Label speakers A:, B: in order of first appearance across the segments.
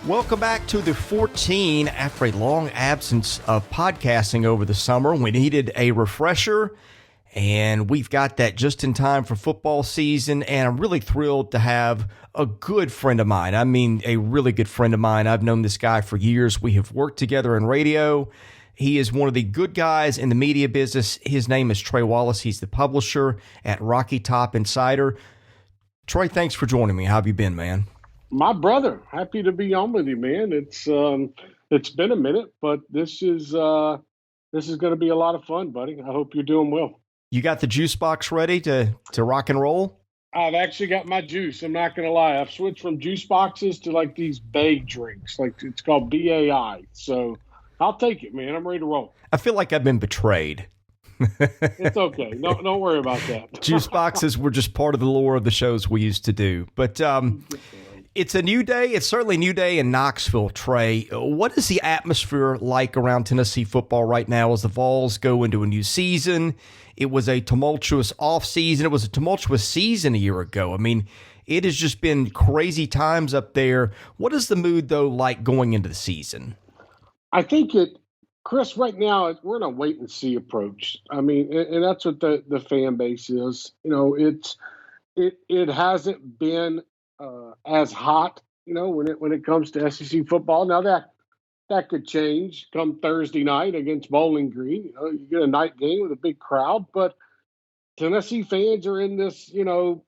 A: Welcome back to the 14 after a long absence of podcasting over the summer. We needed a refresher, and we've got that just in time for football season, and I'm really thrilled to have a good friend of mine. I mean, a really good friend of mine. I've known this guy for years. We have worked together in radio. He is one of the good guys in the media business. His name is Trey Wallace. He's the publisher at Rocky Top Insider. Trey, thanks for joining me. How have you been, man?
B: My brother, happy to be on with you, man. It's been a minute, but this is going to be a lot of fun, buddy. I hope you're doing well.
A: You got the juice box ready to rock and roll?
B: I've actually got my juice. I'm not going to lie. I've switched from juice boxes to like these bag drinks. Like it's called BAI. So I'll take it, man. I'm ready to roll.
A: I feel like I've been betrayed.
B: It's okay. No, don't worry about that.
A: Juice boxes were just part of the lore of the shows we used to do. But it's a new day. It's certainly a new day in Knoxville, Trey. What is the atmosphere like around Tennessee football right now as the Vols go into a new season? It was a tumultuous offseason. It was a tumultuous season a year ago. I mean, it has just been crazy times up there. What is the mood, though, like going into the season?
B: I think Chris, right now, we're in a wait-and-see approach. I mean, and that's what the fan base is. You know, it hasn't been as hot, you know, when it comes to SEC football. Now that could change come Thursday night against Bowling Green. You know, you get a night game with a big crowd, but Tennessee fans are in this, you know,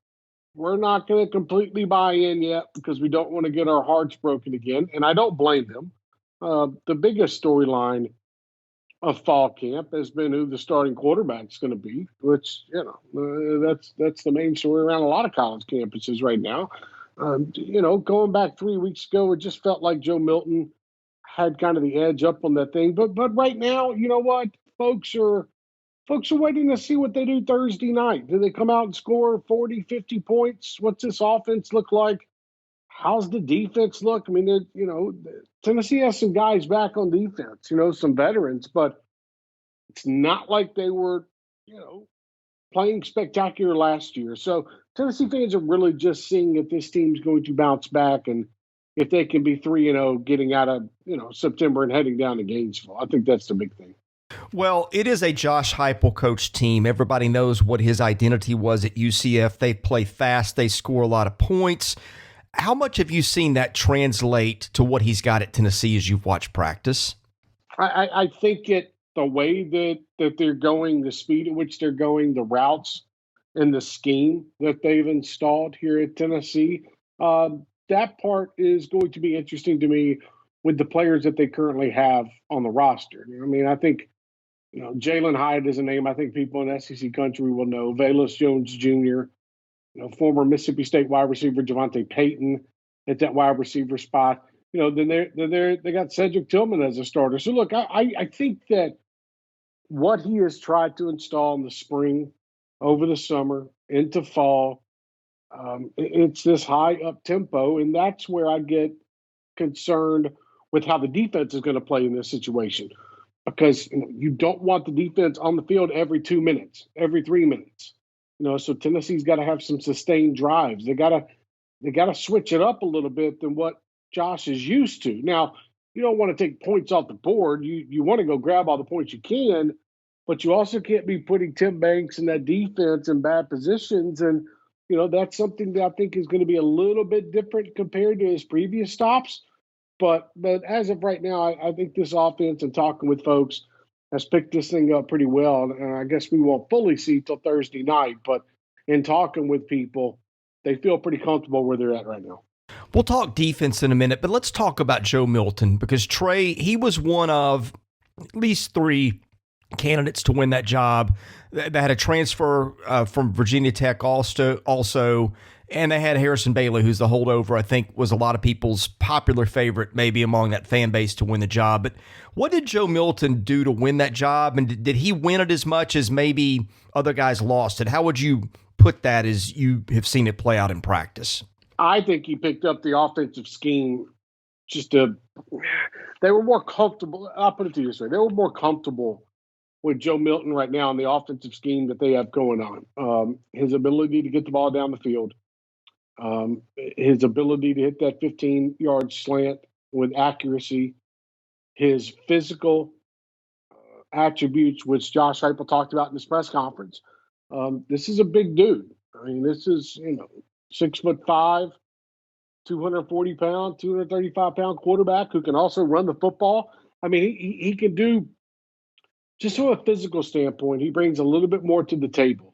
B: we're not going to completely buy in yet because we don't want to get our hearts broken again. And I don't blame them. The biggest storyline of fall camp has been who the starting quarterback is going to be, which, you know, that's the main story around a lot of college campuses right now. You know, going back 3 weeks ago, it just felt like Joe Milton had kind of the edge up on that thing. But right now, you know what? Folks are waiting to see what they do Thursday night. Do they come out and score 40, 50 points? What's this offense look like? How's the defense look? I mean, you know, Tennessee has some guys back on defense, you know, some veterans, but it's not like they were, you know, playing spectacular last year. So Tennessee fans are really just seeing if this team's going to bounce back and if they can be 3-0 getting out of, you know, September and heading down to Gainesville. I think that's the big thing.
A: Well, it is a Josh Heupel coach team. Everybody knows what his identity was at UCF. They play fast. They score a lot of points. How much have you seen that translate to what he's got at Tennessee as you've watched practice?
B: I think the way that they're going, the speed at which they're going, the routes and the scheme that they've installed here at Tennessee, that part is going to be interesting to me with the players that they currently have on the roster. I mean, I think, you know, Jalen Hyatt is a name I think people in SEC country will know. Velus Jones Jr., you know, former Mississippi State wide receiver Javante Payton at that wide receiver spot. You know, then they got Cedric Tillman as a starter. So look, I think that what he has tried to install in the spring, over the summer, into fall, it's this high up tempo, and that's where I get concerned with how the defense is going to play in this situation, because you don't want the defense on the field every 2 minutes, every 3 minutes. You know, so Tennessee's got to have some sustained drives. They got to switch it up a little bit than what Josh is used to. Now, you don't want to take points off the board. You want to go grab all the points you can, but you also can't be putting Tim Banks and that defense in bad positions. And, you know, that's something that I think is going to be a little bit different compared to his previous stops. But as of right now, I think this offense, and talking with folks, has picked this thing up pretty well. And I guess we won't fully see till Thursday night. But in talking with people, they feel pretty comfortable where they're at right now.
A: We'll talk defense in a minute, but let's talk about Joe Milton, because Trey, he was one of at least 3 candidates to win that job. They had a transfer from Virginia Tech also, and they had Harrison Bailey, who's the holdover, I think was a lot of people's popular favorite maybe among that fan base to win the job. But what did Joe Milton do to win that job, and did he win it as much as maybe other guys lost it? How would you put that as you have seen it play out in practice?
B: I think he picked up the offensive scheme they were more comfortable. I'll put it to you this way. They were more comfortable with Joe Milton right now in the offensive scheme that they have going on. His ability to get the ball down the field, his ability to hit that 15-yard slant with accuracy, his physical attributes, which Josh Heupel talked about in his press conference. This is a big dude. I mean, this is 6'5", 240-pound, 235-pound quarterback who can also run the football. I mean, he can do, just from a physical standpoint, he brings a little bit more to the table.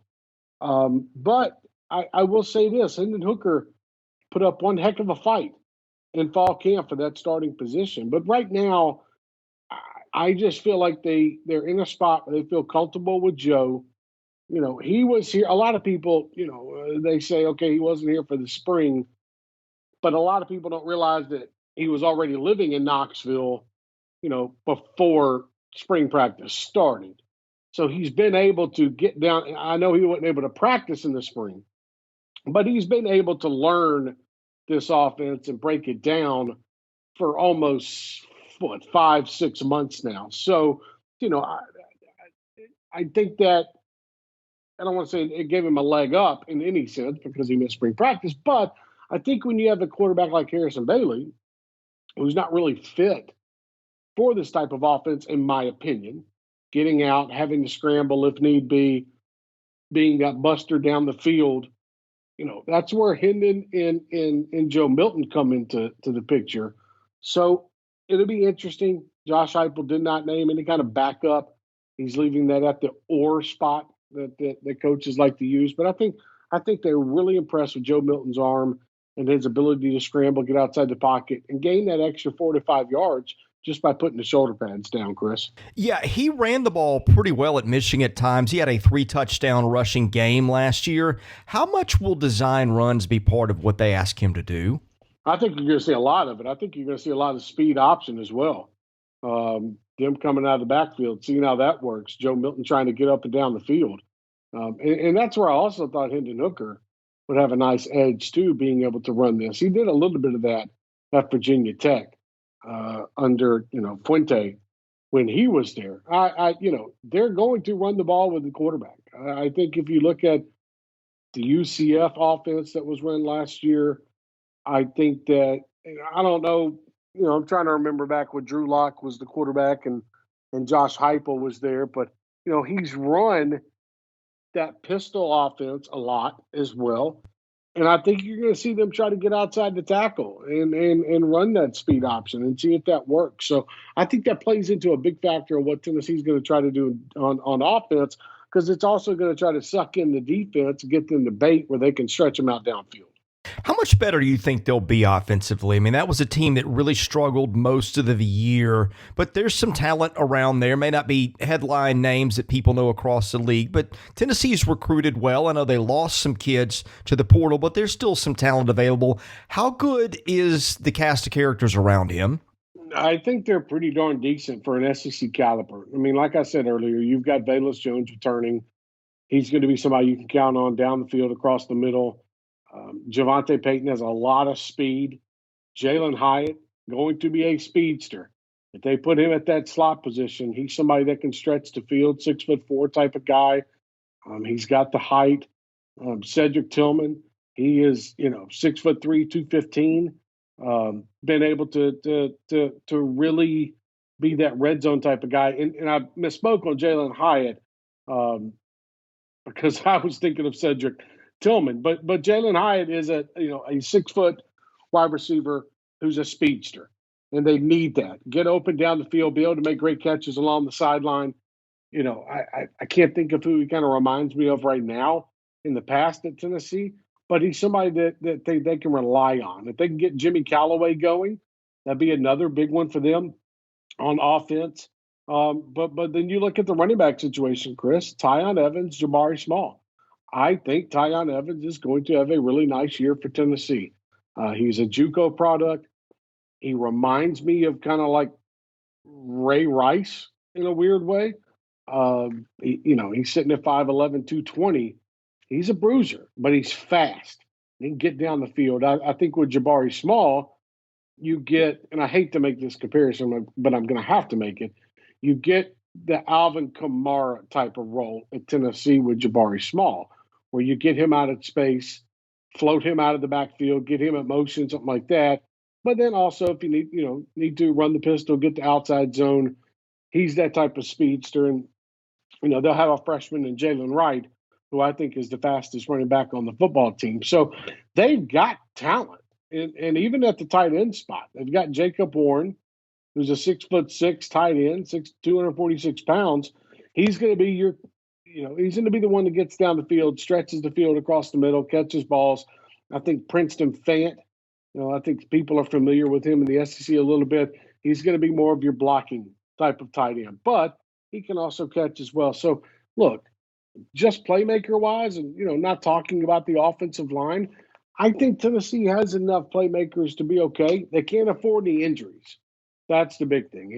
B: But I will say this: Hendon Hooker put up one heck of a fight in fall camp for that starting position. But right now, I just feel like they're in a spot where they feel comfortable with Joe. He was here. A lot of people, they say, okay, he wasn't here for the spring, but a lot of people don't realize that he was already living in Knoxville, before spring practice started. So he's been able to get down. I know he wasn't able to practice in the spring, but he's been able to learn this offense and break it down for almost 5-6 months now. So, I think that, I don't want to say it gave him a leg up in any sense because he missed spring practice, but I think when you have a quarterback like Harrison Bailey, who's not really fit for this type of offense, in my opinion, getting out, having to scramble if need be, being that buster down the field, that's where Hendon and Joe Milton come into the picture. So it'll be interesting. Josh Heupel did not name any kind of backup. He's leaving that at the or spot that coaches like to use. But I think they're really impressed with Joe Milton's arm and his ability to scramble, get outside the pocket, and gain that extra 4 to 5 yards just by putting the shoulder pads down, Chris.
A: Yeah, he ran the ball pretty well at Michigan at times. He had a 3-touchdown rushing game last year. How much will design runs be part of what they ask him to do?
B: I think you're going to see a lot of it. I think you're going to see a lot of speed option as well. Them coming out of the backfield, seeing how that works. Joe Milton trying to get up and down the field. And that's where I also thought Hendon Hooker would have a nice edge, too, being able to run this. He did a little bit of that at Virginia Tech under, Fuente when he was there. They're going to run the ball with the quarterback. I think if you look at the UCF offense that was run last year, I think that, I don't know, I'm trying to remember back when Drew Lock was the quarterback and Josh Heupel was there, but, he's run that pistol offense a lot as well. And I think you're going to see them try to get outside the tackle and run that speed option and see if that works. So I think that plays into a big factor of what Tennessee's going to try to do on offense, because it's also going to try to suck in the defense and get them to bait where they can stretch them out downfield.
A: How much better do you think they'll be offensively? I mean, that was a team that really struggled most of the year, but there's some talent around there. May not be headline names that people know across the league, but Tennessee's recruited well. I know they lost some kids to the portal, but there's still some talent available. How good is the cast of characters around him?
B: I think they're pretty darn decent for an SEC caliber. I mean, like I said earlier, you've got Velus Jones returning. He's going to be somebody you can count on down the field, across the middle. Javante Payton has a lot of speed. Jalen Hyatt going to be a speedster. If they put him at that slot position, he's somebody that can stretch the field, 6'4" type of guy. He's got the height. Cedric Tillman, he is 6'3", 215. Been able to really be that red zone type of guy. And I misspoke on Jalen Hyatt because I was thinking of Cedric Tillman, but Jalen Hyatt is a 6-foot wide receiver who's a speedster, and they need that. Get open down the field, be able to make great catches along the sideline. I can't think of who he kind of reminds me of right now in the past at Tennessee, but he's somebody that they can rely on. If they can get Jimmy Callaway going, that'd be another big one for them on offense. But then you look at the running back situation, Chris, Tyon Evans, Jabari Small. I think Tyon Evans is going to have a really nice year for Tennessee. He's a JUCO product. He reminds me of kind of like Ray Rice in a weird way. He's sitting at 5'11", 220. He's a bruiser, but he's fast. He can get down the field. I think with Jabari Small, you get, and I hate to make this comparison, but I'm going to have to make it, you get the Alvin Kamara type of role at Tennessee with Jabari Small, where you get him out of space, float him out of the backfield, get him in motion, something like that, But then also, if you need to run the pistol, get the outside zone, he's that type of speedster. And they'll have a freshman in Jalen Wright, who I think is the fastest running back on the football team. So they've got talent, and even at the tight end spot, they've got Jacob Warren, who's a 6'6" tight end, 246 pounds. He's going to be he's going to be the one that gets down the field, stretches the field across the middle, catches balls. I think Princeton Fant, I think people are familiar with him in the SEC a little bit. He's going to be more of your blocking type of tight end, but he can also catch as well. So, look, just playmaker wise, and not talking about the offensive line, I think Tennessee has enough playmakers to be okay. They can't afford any injuries. That's the big thing.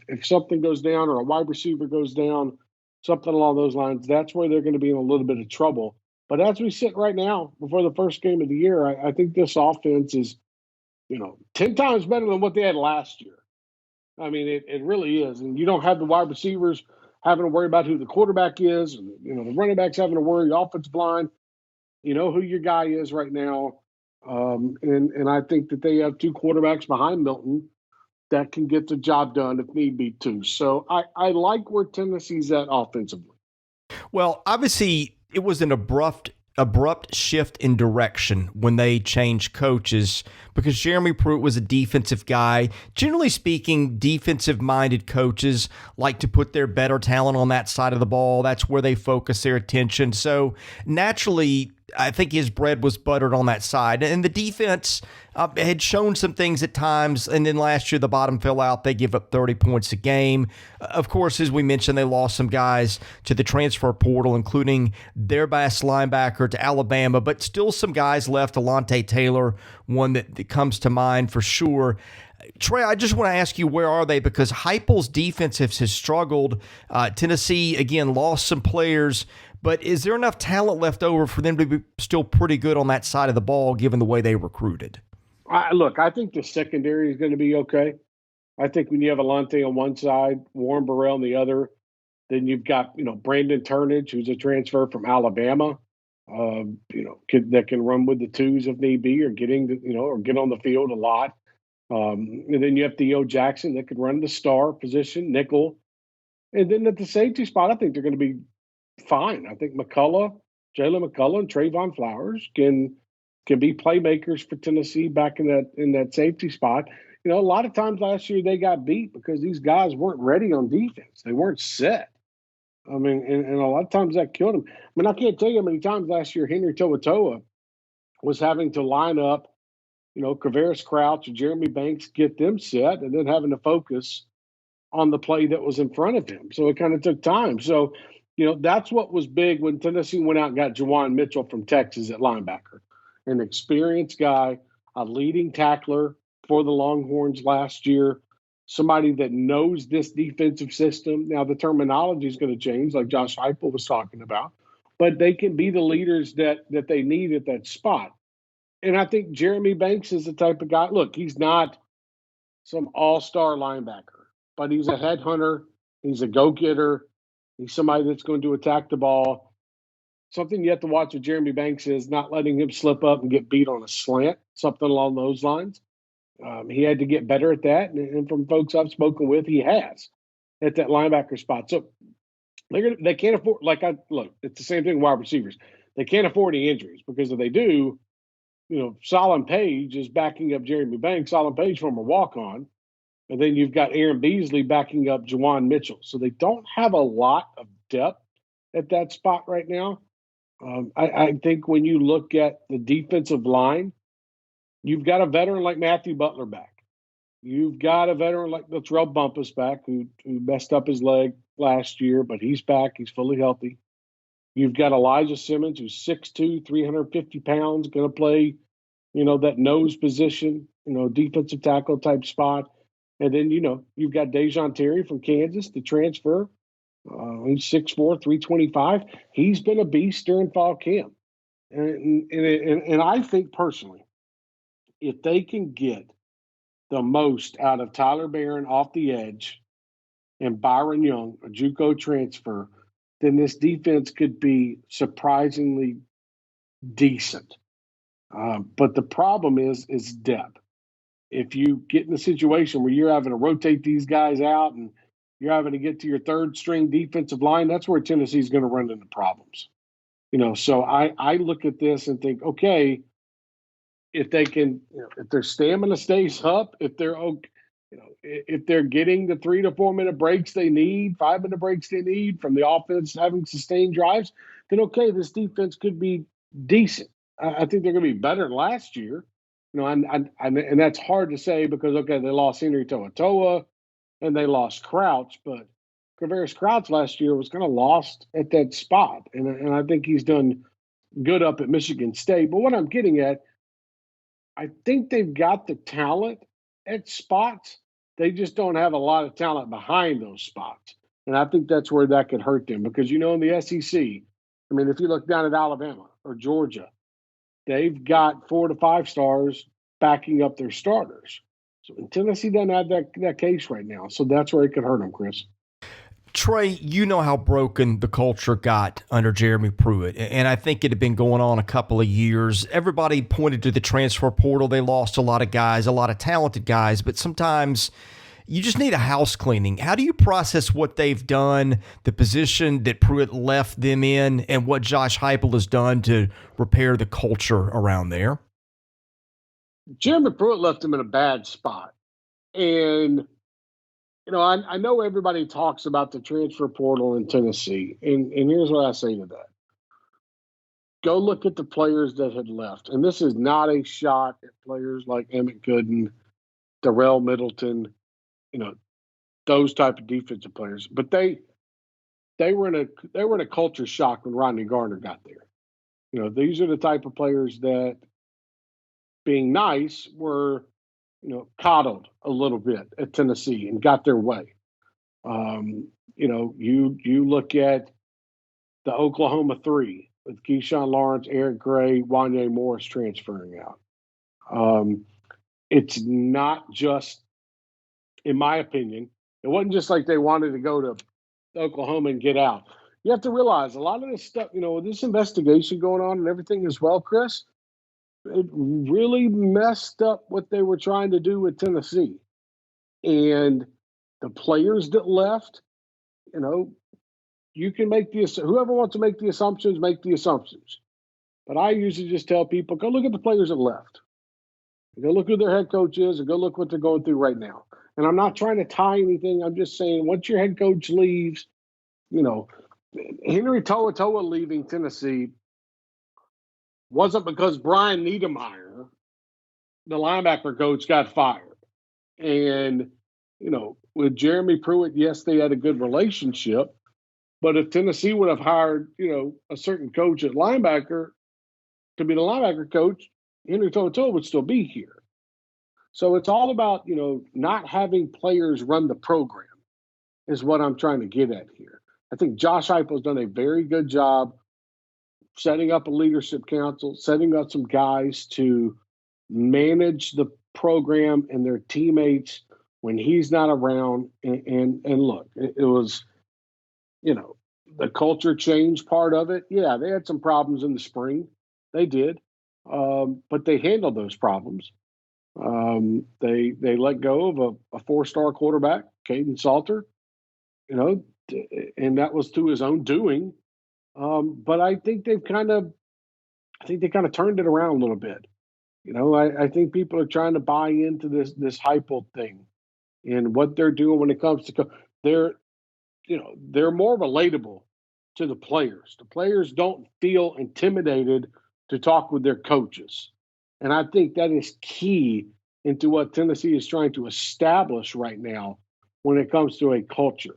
B: If something goes down or a wide receiver goes down, something along those lines, that's where they're going to be in a little bit of trouble. But as we sit right now, before the first game of the year, I think this offense is, 10 times better than what they had last year. I mean, it really is. And you don't have the wide receivers having to worry about who the quarterback is, and the running backs having to worry, the offensive line. You know who your guy is right now. And I think that they have two quarterbacks behind Milton that can get the job done if need be too. So I like where Tennessee's at offensively.
A: Well, obviously, it was an abrupt shift in direction when they changed coaches because Jeremy Pruitt was a defensive guy. Generally speaking, defensive-minded coaches like to put their better talent on that side of the ball. That's where they focus their attention. So naturally, I think his bread was buttered on that side. And the defense had shown some things at times, and then last year the bottom fell out. They give up 30 points a game. Of course, as we mentioned, they lost some guys to the transfer portal, including their best linebacker to Alabama, but still some guys left. Alontae Taylor, one that comes to mind for sure. Trey, I just want to ask you, where are they? Because Heupel's defense has struggled. Tennessee, again, lost some players. But is there enough talent left over for them to be still pretty good on that side of the ball, given the way they recruited?
B: Look, I think the secondary is going to be okay. I think when you have Alontae on one side, Warren Burrell on the other, then you've got, Brandon Turnage, who's a transfer from Alabama, that can run with the twos if need be, or or get on the field a lot. And then you have Theo Jackson that could run the star position, nickel. And then at the safety spot, I think they're going to be fine. I think Jalen McCullough, and Trayvon Flowers can be playmakers for Tennessee back in that safety spot. A lot of times last year they got beat because these guys weren't ready on defense. They weren't set. I mean, and a lot of times that killed them. I mean, I can't tell you how many times last year Henry To'oTo'o was having to line up, Kavaris Crouch and Jeremy Banks, get them set, and then having to focus on the play that was in front of him. So it kind of took time. So, that's what was big when Tennessee went out and got Juwan Mitchell from Texas at linebacker, an experienced guy, a leading tackler for the Longhorns last year, somebody that knows this defensive system. Now, the terminology is going to change, like Josh Heupel was talking about, but they can be the leaders that they need at that spot. And I think Jeremy Banks is the type of guy. Look, he's not some all-star linebacker, but he's a headhunter. He's a go-getter. He's somebody that's going to attack the ball. Something you have to watch with Jeremy Banks is not letting him slip up and get beat on a slant, something along those lines. He had to get better at that, and from folks I've spoken with, he has at that linebacker spot. So they can't afford. It's the same thing with wide receivers. They can't afford any injuries, because if they do, Solon Page is backing up Jeremy Banks. Solon Page from a walk-on, and then you've got Aaron Beasley backing up Juwan Mitchell. So they don't have a lot of depth at that spot right now. I think when you look at the defensive line, you've got a veteran like Matthew Butler back. You've got a veteran like Latrell Bumpus back, who messed up his leg last year, but he's back. He's fully healthy. You've got Elijah Simmons, who's 6'2", 350 pounds, going to play, that nose position, defensive tackle type spot. And then, you've got Dejon Terry from Kansas, the transfer. He's 6'4", 325. He's been a beast during fall camp. And I think personally, if they can get the most out of Tyler Barron off the edge and Byron Young, a JUCO transfer, then this defense could be surprisingly decent. But the problem is depth. if you get in a situation where you're having to rotate these guys out and you're having to get to your third string defensive line, that's where Tennessee's going to run into problems. So I look at this and think, okay, if they can, if their stamina stays up, if they're okay, if they're getting the 3 to 4 minute breaks they need, 5 minute breaks they need from the offense having sustained drives, then okay, this defense could be decent. I think they're going to be better than last year. And that's hard to say because okay, they lost Henry Toa and they lost Crouch, but Kavarius Crouch last year was kind of lost at that spot, and I think he's done good up at Michigan State. But what I'm getting at, I think they've got the talent at spots. They just don't have a lot of talent behind those spots. And I think that's where that could hurt them because, in the SEC, I mean, if you look down at Alabama or Georgia, they've got 4 to 5 stars backing up their starters. So Tennessee doesn't have that case right now. So that's where it could hurt them, Chris.
A: Trey, you know how broken the culture got under Jeremy Pruitt, and I think it had been going on a couple of years. Everybody pointed to the transfer portal. They lost a lot of guys, a lot of talented guys, but sometimes you just need a house cleaning. How do you process what they've done, the position that Pruitt left them in, and what Josh Heupel has done to repair the culture around there?
B: Jeremy Pruitt left them in a bad spot. And I know everybody talks about the transfer portal in Tennessee, and here's what I say to that. Go look at the players that had left. And this is not a shot at players like Emmett Gooden, Darrell Middleton, those type of defensive players. But they were in a culture shock when Rodney Garner got there. These are the type of players that, being nice, were coddled a little bit at Tennessee and got their way. You look at the Oklahoma 3 with Keyshawn Lawrence, Eric Gray, Wanye Morris transferring out. It's not just, in my opinion, it wasn't just like they wanted to go to Oklahoma and get out. You have to realize a lot of this stuff, with this investigation going on and everything as well, Chris, it really messed up what they were trying to do with Tennessee. And the players that left, you can make whoever wants to make the assumptions, make the assumptions. But I usually just tell people, go look at the players that left. Go look who their head coach is and go look what they're going through right now. And I'm not trying to tie anything. I'm just saying once your head coach leaves, Henry Toa leaving Tennessee wasn't because Brian Niedermeyer, the linebacker coach, got fired. And, with Jeremy Pruitt, yes, they had a good relationship. But if Tennessee would have hired, a certain coach at linebacker to be the linebacker coach, Henry Toa would still be here. So it's all about, not having players run the program is what I'm trying to get at here. I think Josh Heupel has done a very good job setting up a leadership council, setting up some guys to manage the program and their teammates when he's not around. And look, it was, the culture change part of it. Yeah, they had some problems in the spring. They did. But they handled those problems. They let go of a 4-star quarterback, Caden Salter, and that was to his own doing. But I think they kind of turned it around a little bit. I think people are trying to buy into this Heupel thing and what they're doing when it comes to they're more relatable to the players. The players don't feel intimidated to talk with their coaches. And I think that is key into what Tennessee is trying to establish right now when it comes to a culture.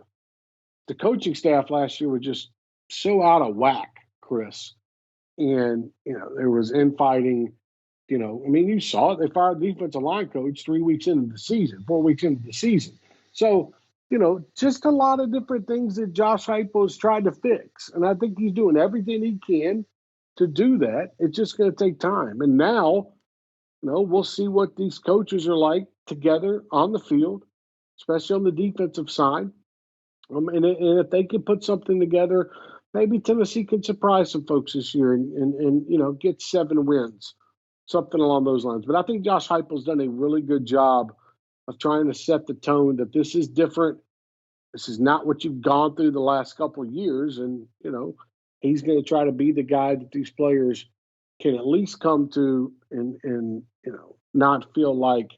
B: The coaching staff last year were just so out of whack, Chris. And, there was infighting. You saw it. They fired the defensive line coach 4 weeks into the season. So, just a lot of different things that Josh Heupel has tried to fix. And I think he's doing everything he can to do that. It's just going to take time. And now, we'll see what these coaches are like together on the field, especially on the defensive side. And if they can put something together, maybe Tennessee can surprise some folks this year and get 7 wins something along those lines. But I think Josh Heupel's done a really good job of trying to set the tone that this is different. This is not what you've gone through the last couple of years, and he's going to try to be the guy that these players can at least come to and not feel like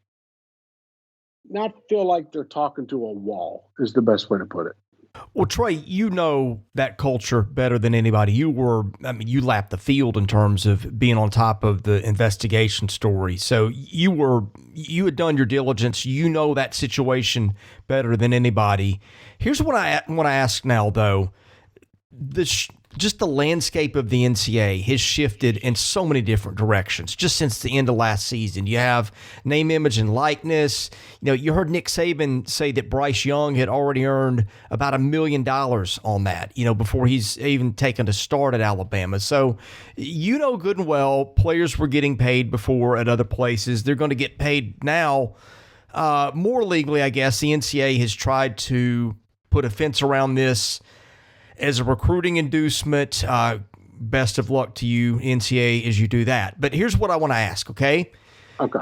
B: they're talking to a wall is the best way to put it.
A: Well, Trey, you know that culture better than anybody. You lapped the field in terms of being on top of the investigation story. So you had done your diligence. You know that situation better than anybody. Here's what I want to ask now, though. Just the landscape of the NCAA has shifted in so many different directions just since the end of last season. You have name, image, and likeness. You heard Nick Saban say that Bryce Young had already earned about $1 million on that, before he's even taken a start at Alabama. So, good and well, players were getting paid before at other places. They're going to get paid now. More legally, I guess, the NCAA has tried to put a fence around this as a recruiting inducement. Best of luck to you, NCAA, as you do that. But here's what I want to ask, okay?
B: Okay.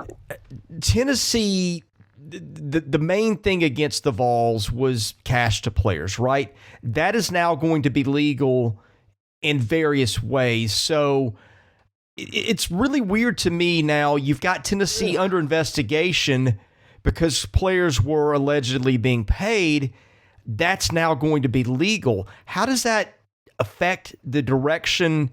A: Tennessee, the main thing against the Vols was cash to players, right? That is now going to be legal in various ways. So it's really weird to me now. You've got Tennessee under investigation because players were allegedly being paid. That's now going to be legal. How does that affect the direction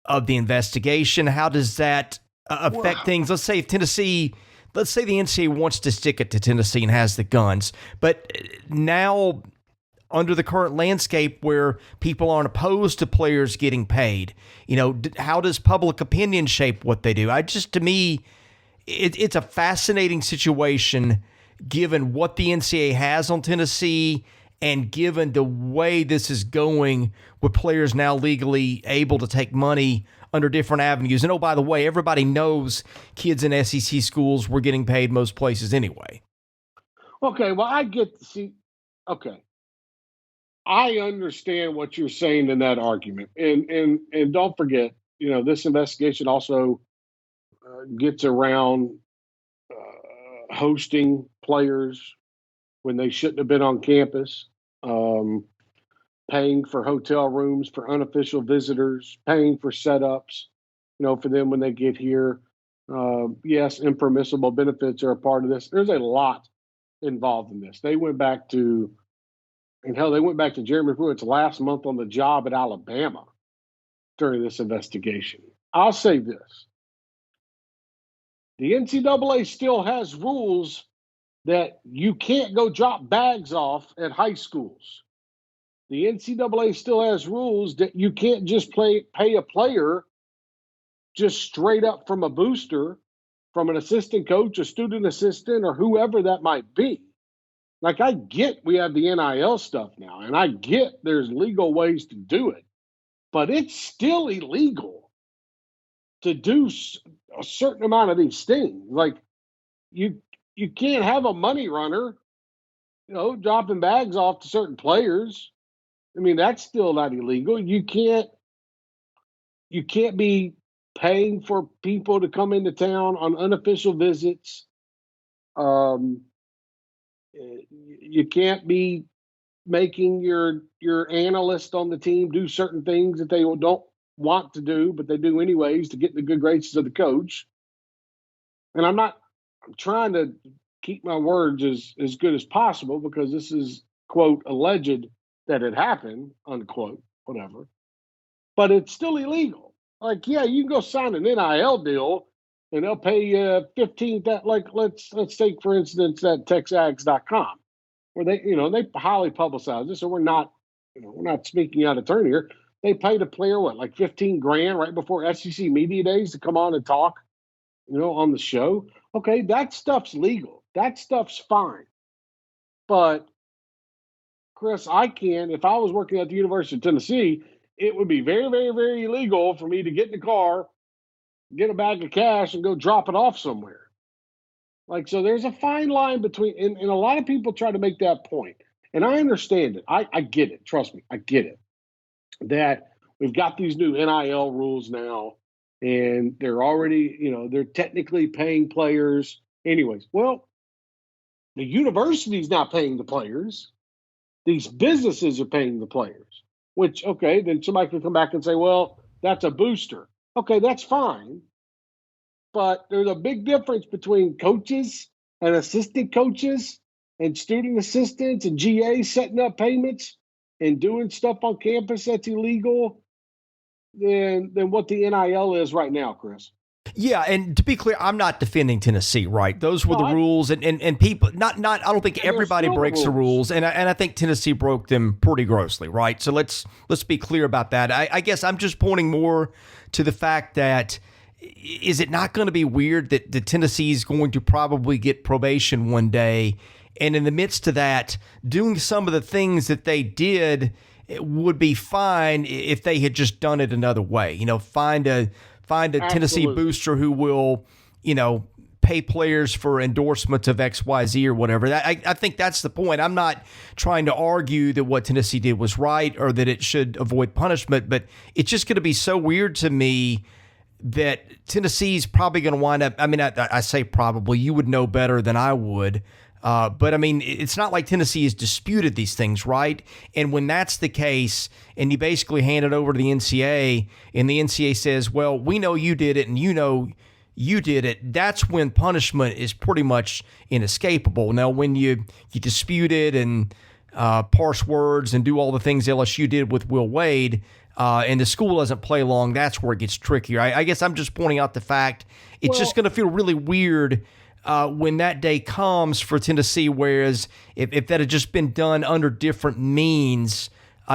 A: of the investigation? How does that affect things? Let's say the NCAA wants to stick it to Tennessee and has the guns, but now under the current landscape where people aren't opposed to players getting paid, how does public opinion shape what they do? To me, it's a fascinating situation given what the NCAA has on Tennessee and given the way this is going with players now legally able to take money under different avenues. And, oh, by the way, everybody knows kids in SEC schools were getting paid most places anyway.
B: Okay, well, okay. I understand what you're saying in that argument. And don't forget, this investigation also gets around hosting players when they shouldn't have been on campus, paying for hotel rooms for unofficial visitors, paying for setups, for them when they get here. Yes, impermissible benefits are a part of this. There's a lot involved in this. They went back to Jeremy Pruitt's last month on the job at Alabama during this investigation. I'll say this. The NCAA still has rules that you can't go drop bags off at high schools. The NCAA still has rules that you can't just pay a player just straight up from a booster, from an assistant coach, a student assistant, or whoever that might be. Like, I get we have the NIL stuff now, and I get there's legal ways to do it, but it's still illegal to do a certain amount of these things. Like, you can't have a money runner, dropping bags off to certain players. I mean, that's still not illegal. You can't be paying for people to come into town on unofficial visits. You can't be making your analyst on the team do certain things that they don't want to do, but they do anyways to get in the good graces of the coach. And I'm trying to keep my words as good as possible because this is, quote, alleged that it happened, unquote, whatever. But it's still illegal. Like, yeah, you can go sign an NIL deal and they'll pay you $15,000. Like, let's take, for instance, that TexAgs.com, where they highly publicize this. So we're not speaking out of turn here. They paid a player, like $15,000 right before SEC Media Days to come on and talk, on the show. Okay, that stuff's legal. That stuff's fine. But, Chris, if I was working at the University of Tennessee, it would be very, very, very illegal for me to get in the car, get a bag of cash, and go drop it off somewhere. Like, so there's a fine line between, and a lot of people try to make that point. And I understand it. I get it. Trust me, I get it. That we've got these new NIL rules now and they're already, they're technically paying players anyways. Well, the university's not paying the players. These businesses are paying the players, which, okay, then somebody could come back and say, well, that's a booster. Okay, that's fine. But there's a big difference between coaches and assistant coaches and student assistants and GAs setting up payments and doing stuff on campus that's illegal than what the NIL is right now, Chris.
A: Yeah, and to be clear, I'm not defending Tennessee, right? Those were
B: No,
A: the rules, and people not I don't think
B: and they're
A: everybody
B: still the
A: breaks the
B: rules.
A: rules, and I think Tennessee broke them pretty grossly, right? So let's be clear about that. I guess I'm just pointing more to the fact that is it not going to be weird that the Tennessee is going to probably get probation one day, and in the midst of that, doing some of the things that they did, it would be fine if they had just done it another way. Find a Tennessee
B: Absolutely.
A: booster who will, pay players for endorsements of XYZ or whatever. I think that's the point. I'm not trying to argue that what Tennessee did was right or that it should avoid punishment, but it's just going to be so weird to me that Tennessee's probably going to wind up. I mean, I say probably. You would know better than I would. But I mean, it's not like Tennessee has disputed these things, right? And when that's the case, and you basically hand it over to the NCAA, and the NCAA says, well, we know you did it, and you know you did it, that's when punishment is pretty much inescapable. Now, when you dispute it and parse words and do all the things LSU did with Will Wade, and the school doesn't play long, that's where it gets trickier. I guess I'm just pointing out the fact it's just going to feel really weird when that day comes for Tennessee, whereas if that had just been done under different means,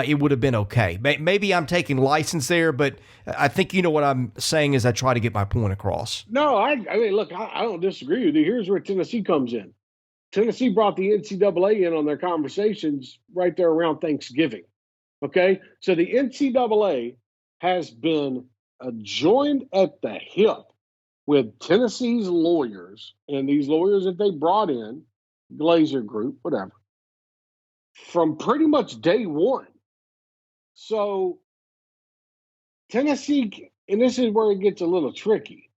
A: it would have been okay. Maybe I'm taking license there, but I think you know what I'm saying as I try to get my point across.
B: No, I mean, look, I don't disagree with you. Here's where Tennessee comes in. Tennessee brought the NCAA in on their conversations right there around Thanksgiving. Okay, so the NCAA has been joined at the hip with Tennessee's lawyers and these lawyers that they brought in, Glazer Group, whatever, from pretty much day one. So Tennessee, and this is where it gets a little tricky.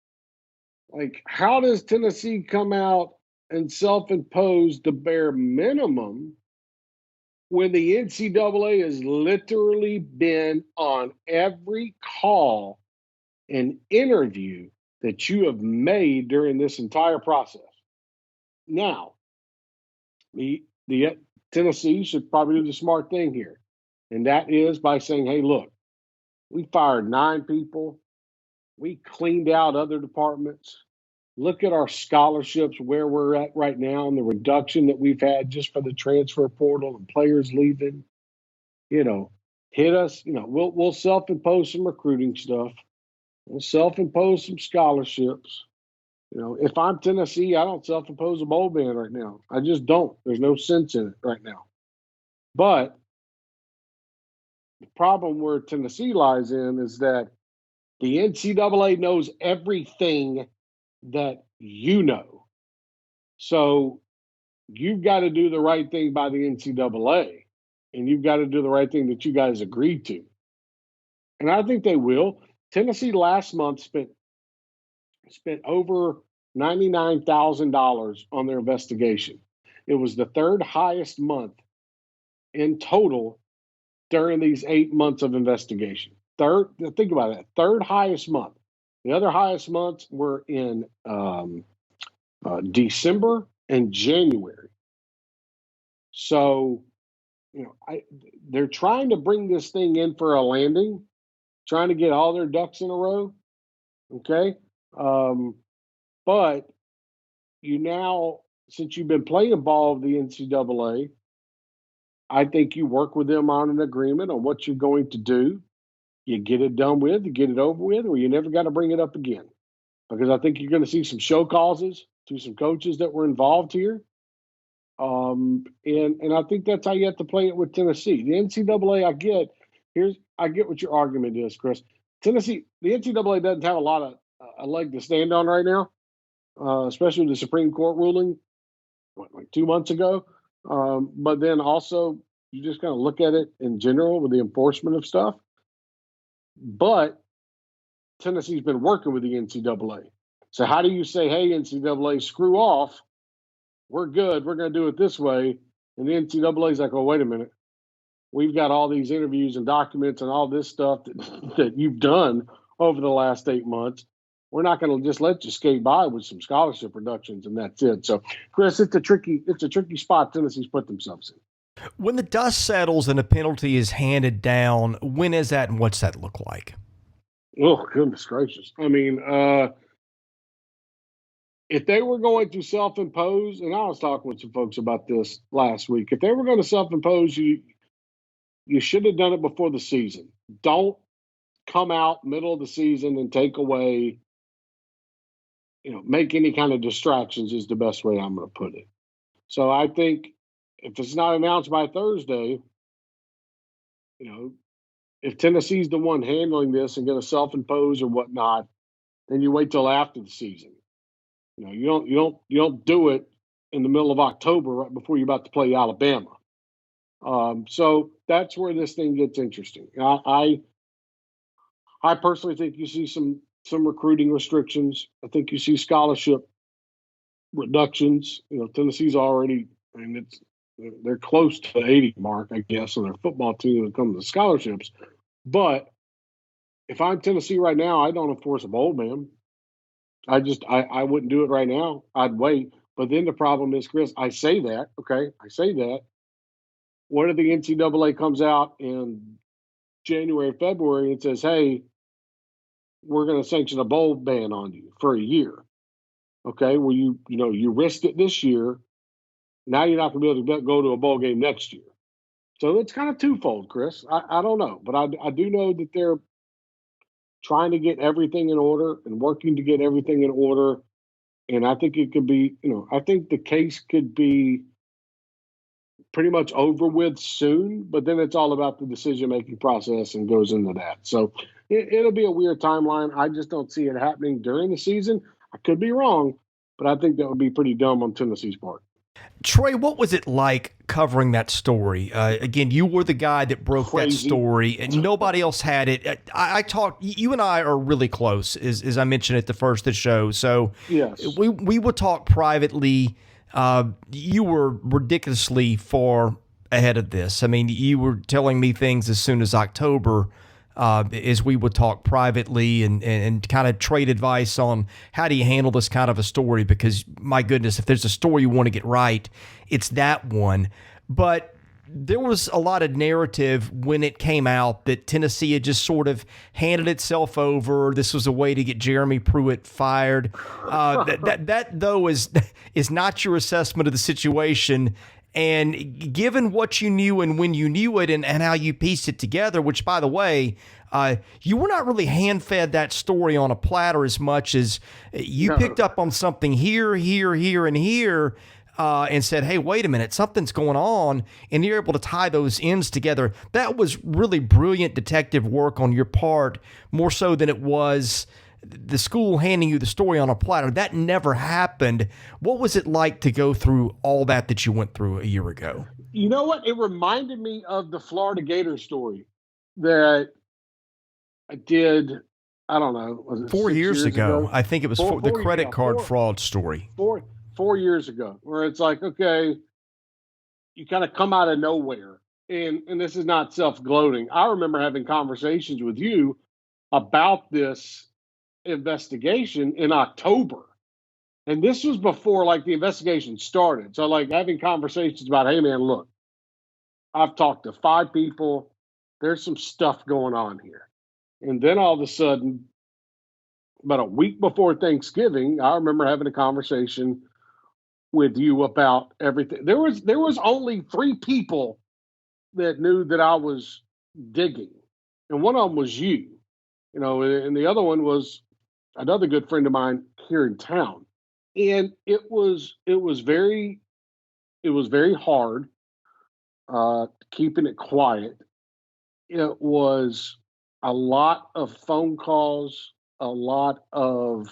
B: Like, how does Tennessee come out and self-impose the bare minimum when the NCAA has literally been on every call and interview that you have made during this entire process? Now, the Tennessee should probably do the smart thing here, and that is by saying, "Hey, look, we fired 9 people, we cleaned out other departments. Look at our scholarships where we're at right now and the reduction that we've had just for the transfer portal and players leaving. You know, hit us. We'll self-impose some recruiting stuff. We'll self-impose some scholarships. If I'm Tennessee, I don't self-impose a bowl ban right now. I just don't. There's no sense in it right now. But the problem where Tennessee lies in is that the NCAA knows everything that you know. So you've got to do the right thing by the NCAA, and you've got to do the right thing that you guys agreed to. And I think they will. Tennessee last month spent over $99,000 on their investigation. It was the third highest month in total during these 8 months of investigation. Think about that, third highest month. The other highest months were in December and January. So, they're trying to bring this thing in for a landing, trying to get all their ducks in a row. Okay. But since you've been playing ball with the NCAA, I think you work with them on an agreement on what you're going to do. You get it done with, you get it over with, or you never got to bring it up again. Because I think you're going to see some show causes to some coaches that were involved here. And I think that's how you have to play it with Tennessee. The NCAA, I get what your argument is, Chris. The NCAA doesn't have a lot of a leg to stand on right now, especially with the Supreme Court ruling, like 2 months ago. But then also, you just kind of look at it in general with the enforcement of stuff. But Tennessee's been working with the NCAA. So how do you say, hey, NCAA, screw off? We're good. We're going to do it this way. And the NCAA is like, oh, wait a minute. We've got all these interviews and documents and all this stuff that you've done over the last 8 months. We're not going to just let you skate by with some scholarship reductions and that's it. So, Chris, it's a tricky spot Tennessee's put themselves in.
A: When the dust settles and a penalty is handed down, when is that and what's that look like?
B: Oh, goodness gracious. I mean, if they were going to self-impose, and I was talking with some folks about this last week, if they were going to self-impose, you should have done it before the season. Don't come out middle of the season and take away, make any kind of distractions is the best way I'm going to put it. So I think if it's not announced by Thursday, if Tennessee's the one handling this and going to self-impose or whatnot, then you wait till after the season. You don't do it in the middle of October right before you're about to play Alabama. So that's where this thing gets interesting. I personally think you see some recruiting restrictions. I think you see scholarship reductions. Tennessee's already, they're close to the 80 mark, I guess, on their football team when it comes to scholarships. But if I'm Tennessee right now, I don't enforce a bowl ban. I wouldn't do it right now. I'd wait. But then the problem is, Chris, I say that. What if the NCAA comes out in January, February and says, hey, we're going to sanction a bowl ban on you for a year. Okay, well, you risked it this year. Now you're not going to be able to go to a bowl game next year. So it's kind of twofold, Chris. I don't know. But I do know that they're trying to get everything in order and working to get everything in order. And I think it could be, I think the case could be pretty much over with soon, but then it's all about the decision-making process and goes into that. So it'll be a weird timeline. I just don't see it happening during the season. I could be wrong, but I think that would be pretty dumb on Tennessee's part.
A: Trey, what was it like covering that story? Again, you were the guy that broke that story, and nobody else had it. I talked. You and I are really close, as I mentioned at the first of the show. So
B: yes,
A: we would talk privately. You were ridiculously far ahead of this. I mean, you were telling me things as soon as October. As we would talk privately and kind of trade advice on how do you handle this kind of a story, because my goodness, if there's a story you want to get right, it's that one. But there was a lot of narrative when it came out that Tennessee had just sort of handed itself over. This was a way to get Jeremy Pruitt fired. That though is not your assessment of the situation. And given what you knew and when you knew it and how you pieced it together, which, by the way, you were not really hand-fed that story on a platter as much as you picked up on something here, and here, and said, hey, wait a minute, something's going on, and you're able to tie those ends together. That was really brilliant detective work on your part, more so than it was the school handing you the story on a platter. That never happened. What was it like to go through all that you went through a year ago?
B: You know what? It reminded me of the Florida Gators story that I did, I don't know, was it
A: 4 years ago? I think it was the credit card fraud story.
B: 4 years ago, where it's like, okay, you kind of come out of nowhere. And this is not self-gloating. I remember having conversations with you about this investigation in October. And this was before the investigation started. So having conversations about, hey man, look, I've talked to 5 people. There's some stuff going on here. And then all of a sudden, about a week before Thanksgiving, I remember having a conversation with you about everything. There was only 3 people that knew that I was digging. And one of them was you. And the other one was another good friend of mine here in town. And it was very hard keeping it quiet. It was a lot of phone calls, a lot of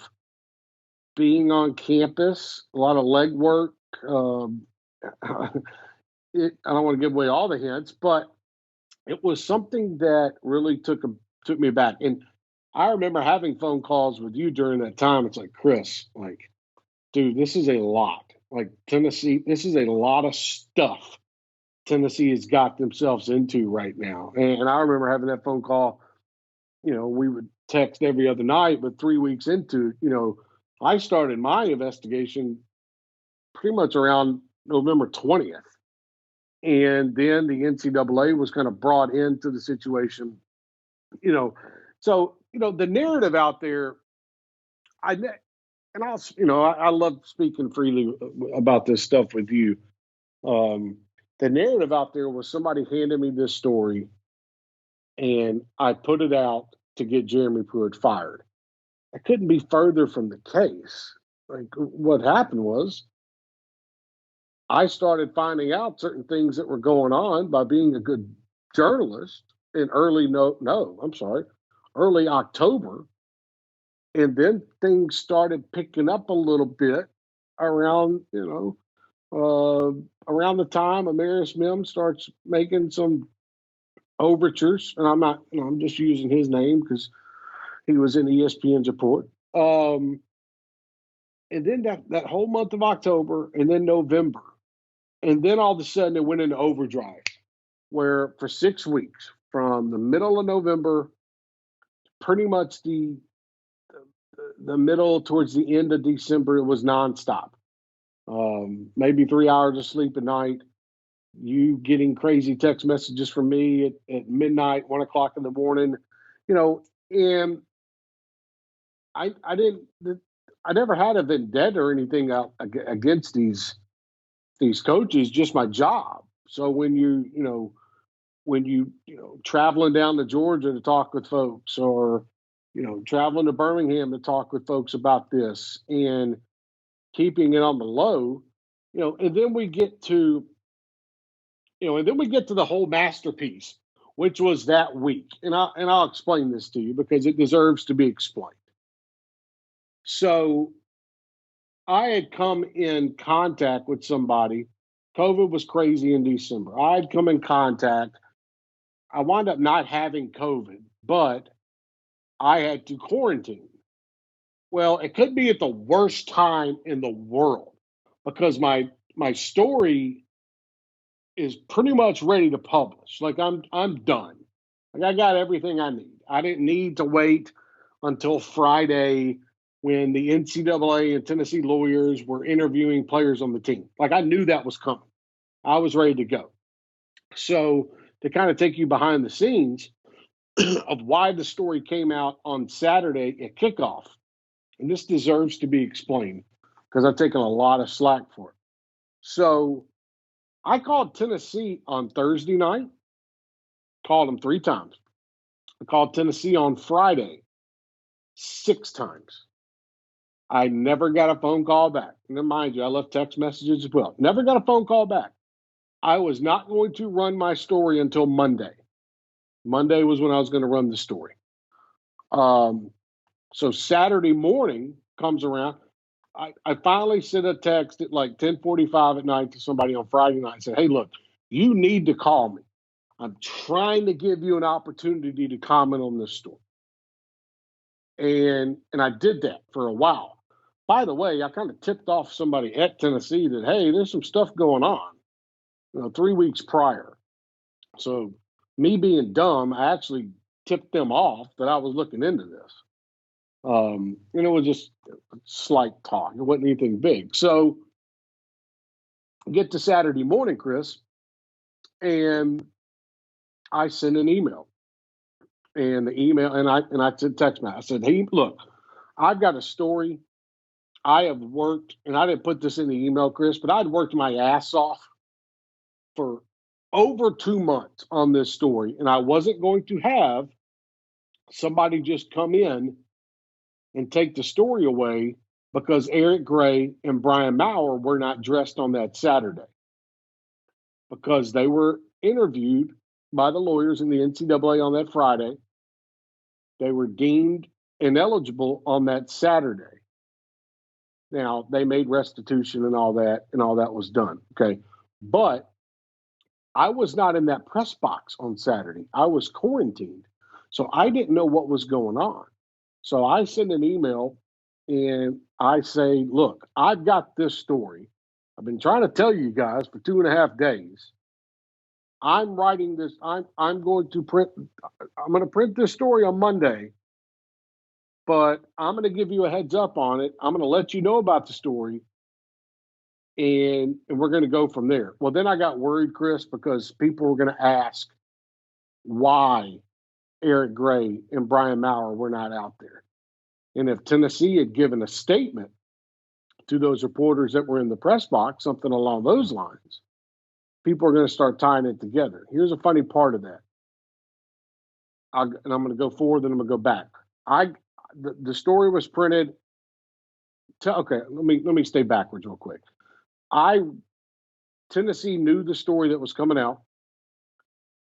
B: being on campus, a lot of legwork. I don't want to give away all the hints, but it was something that really took me back. And I remember having phone calls with you during that time. It's like, Chris, like, dude, this is a lot. Like Tennessee, this is a lot of stuff Tennessee has got themselves into right now. And I remember having that phone call. We would text every other night, but 3 weeks into, I started my investigation pretty much around November 20th. And then the NCAA was kind of brought into the situation, you know. So, the narrative out there, I and I'll, I love speaking freely about this stuff with you. Um, the narrative out there was somebody handed me this story, and I put it out to get Jeremy Pruitt fired. I couldn't be further from the case. Like what happened was, I started finding out certain things that were going on by being a good journalist in early October, and then things started picking up a little bit around around the time Amaris Mims starts making some overtures, and I'm not, I'm just using his name because he was in ESPN's report. And then that whole month of October, and then November, and then all of a sudden it went into overdrive, where for 6 weeks, from the middle of November, pretty much the middle towards the end of December, it was nonstop. Maybe 3 hours of sleep a night. You getting crazy text messages from me at midnight, 1 o'clock in the morning, and I didn't. I never had a vendetta or anything against these coaches. Just my job. So when you traveling down to Georgia to talk with folks, or traveling to Birmingham to talk with folks about this, and keeping it on the low, and then we get to the whole masterpiece, which was that week, and I'll explain this to you because it deserves to be explained. So I had come in contact with somebody. COVID was crazy in December. I had come in contact. I wound up not having COVID, but I had to quarantine. Well, it could be at the worst time in the world because my story is pretty much ready to publish. Like I'm done. Like I got everything I need. I didn't need to wait until Friday when the NCAA and Tennessee lawyers were interviewing players on the team. Like I knew that was coming. I was ready to go. So to kind of take you behind the scenes of why the story came out on Saturday at kickoff, and this deserves to be explained because I've taken a lot of slack for it. So I called Tennessee on Thursday night, called them 3 times. I called Tennessee on Friday 6 times. I never got a phone call back. And then, mind you, I left text messages as well. Never got a phone call back. I was not going to run my story until Monday. Monday was when I was going to run the story. So Saturday morning comes around. I finally sent a text at like 10:45 at night to somebody on Friday night and said, hey, look, you need to call me. I'm trying to give you an opportunity to comment on this story. And I did that for a while. By the way, I kind of tipped off somebody at Tennessee that, hey, there's some stuff going on, 3 weeks prior. So me being dumb, I actually tipped them off that I was looking into this. And it was just slight talk. It wasn't anything big. So get to Saturday morning, Chris, and I sent an email. And the email, and I said text me. I said, hey, look, I've got a story. I have worked, and I didn't put this in the email, Chris, but I'd worked my ass off for over 2 months on this story, and I wasn't going to have somebody just come in and take the story away because Eric Gray and Brian Maurer were not dressed on that Saturday because they were interviewed by the lawyers in the NCAA on that Friday. They were deemed ineligible on that Saturday. Now, they made restitution and all that was done. Okay. But I was not in that press box on Saturday. I was quarantined. So I didn't know what was going on. So I send an email and I say, look, I've got this story. I've been trying to tell you guys for 2.5 days. I'm writing this. I'm going to print. I'm going to print this story on Monday, but I'm going to give you a heads up on it. I'm going to let you know about the story, and we're going to go from there. Well, then I got worried, Chris, because people were going to ask why Eric Gray and Brian Maurer were not out there. And if Tennessee had given a statement to those reporters that were in the press box, something along those lines, people are going to start tying it together. Here's a funny part of that. And I'm going to go forward, then I'm going to go back. The story was printed. Okay, let me stay backwards real quick. Tennessee knew the story that was coming out.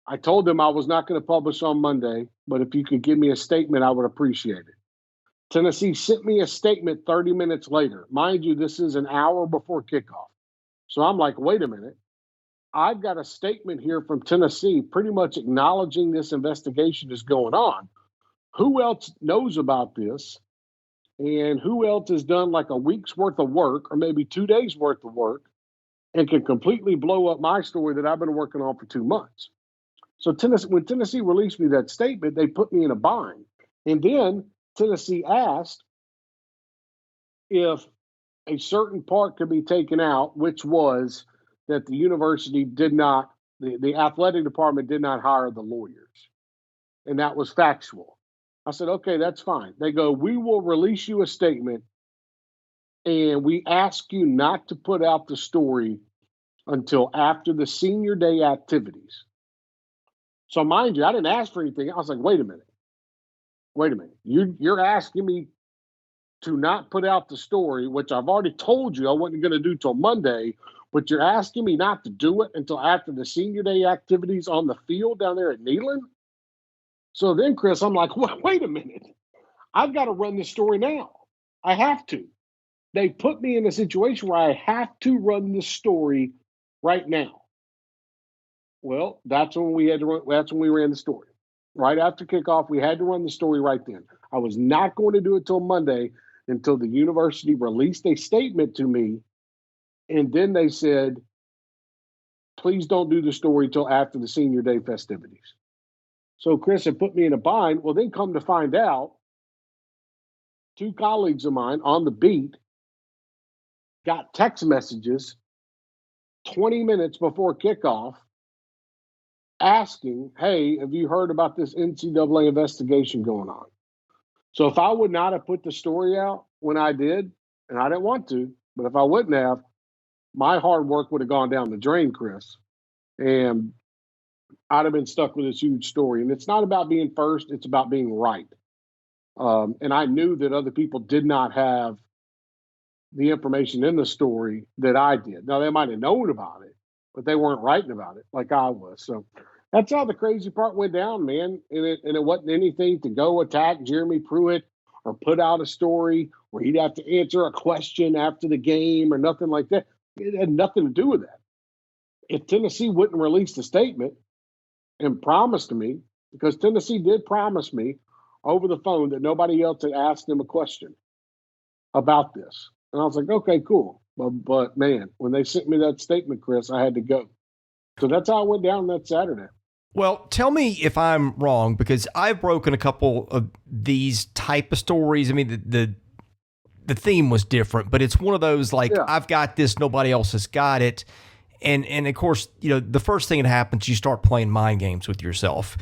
B: I told them I was not going to publish on Monday, but if you could give me a statement, I would appreciate it. Tennessee sent me a statement 30 minutes later. Mind you, this is an hour before kickoff. So I'm like, wait a minute. I've got a statement here from Tennessee pretty much acknowledging this investigation is going on. Who else knows about this? And who else has done like a week's worth of work or maybe 2 days worth of work and can completely blow up my story that I've been working on for 2 months? So when Tennessee released me that statement, they put me in a bind. And then Tennessee asked if a certain part could be taken out, which was that the university did not, the athletic department did not hire the lawyers. And that was factual. I said, okay, that's fine. They go, we will release you a statement and we ask you not to put out the story until after the senior day activities. So mind you, I didn't ask for anything. I was like, wait a minute. You're asking me to not put out the story, which I've already told you I wasn't going to do till Monday, but you're asking me not to do it until after the senior day activities on the field down there at Neyland? So then, Chris, I'm like, wait a minute. I've got to run this story now. I have to. They put me in a situation where I have to run the story right now. Well, that's when we ran the story. Right after kickoff, we had to run the story right then. I was not going to do it till Monday until the university released a statement to me. And then they said, please don't do the story till after the senior day festivities. So Chris had put me in a bind. Well, then come to find out, 2 colleagues of mine on the beat got text messages 20 minutes before kickoff asking, hey, have you heard about this NCAA investigation going on? So if I would not have put the story out when I did, and I didn't want to, but if I wouldn't have, my hard work would have gone down the drain, Chris. And I'd have been stuck with this huge story. And it's not about being first, it's about being right. And I knew that other people did not have the information in the story that I did. Now, they might have known about it, but they weren't writing about it like I was. So that's how the crazy part went down, man. And it wasn't anything to go attack Jeremy Pruitt or put out a story where he'd have to answer a question after the game or nothing like that. It had nothing to do with that. If Tennessee wouldn't release the statement and promised me, because Tennessee did promise me over the phone that nobody else had asked them a question about this. And I was like, okay, cool. But man, when they sent me that statement, Chris, I had to go. So that's how it went down that Saturday.
A: Well, tell me if I'm wrong, because I've broken a couple of these type of stories. I mean, the theme was different, but it's one of those like, yeah, I've got this, nobody else has got it. And of course, the first thing that happens, you start playing mind games with yourself.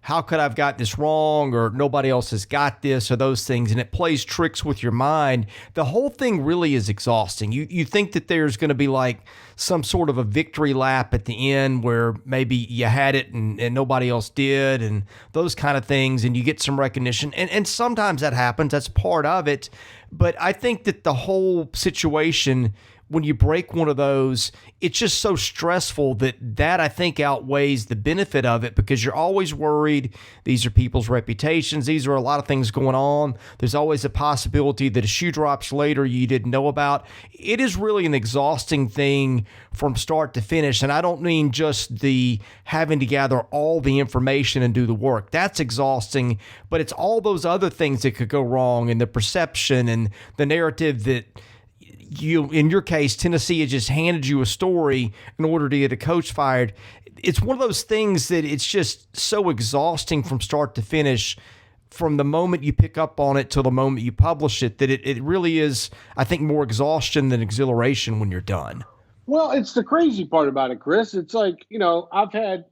A: How could I've got this wrong, or nobody else has got this, or those things, and it plays tricks with your mind. The whole thing really is exhausting. You think that there's going to be like some sort of a victory lap at the end where maybe you had it and nobody else did, and those kind of things, and you get some recognition. And sometimes that happens. That's part of it. But I think that the whole situation when you break one of those, it's just so stressful that I think outweighs the benefit of it, because you're always worried. These are people's reputations. These are a lot of things going on. There's always a possibility that a shoe drops later you didn't know about. It is really an exhausting thing from start to finish. And I don't mean just the having to gather all the information and do the work. That's exhausting, but it's all those other things that could go wrong, and the perception and the narrative that you, in your case, Tennessee has just handed you a story in order to get a coach fired. It's one of those things that it's just so exhausting from start to finish, from the moment you pick up on it till the moment you publish it, that it really is, I think, more exhaustion than exhilaration when you're done.
B: Well, it's the crazy part about it, Chris. It's like, I've had,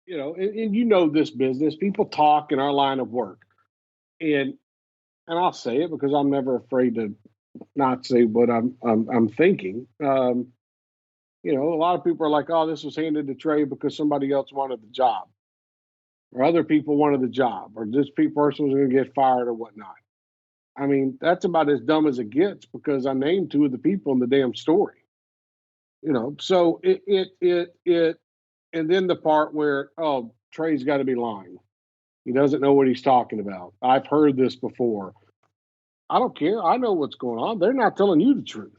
B: and you know this business, people talk in our line of work. And I'll say it because I'm never afraid to not say what I'm thinking. A lot of people are like, "Oh, this was handed to Trey because somebody else wanted the job, or other people wanted the job, or this person was going to get fired or whatnot." I mean, that's about as dumb as it gets, because I named two of the people in the damn story. So and then the part where, oh, Trey's got to be lying. He doesn't know what he's talking about. I've heard this before. I don't care. I know what's going on. They're not telling you the truth.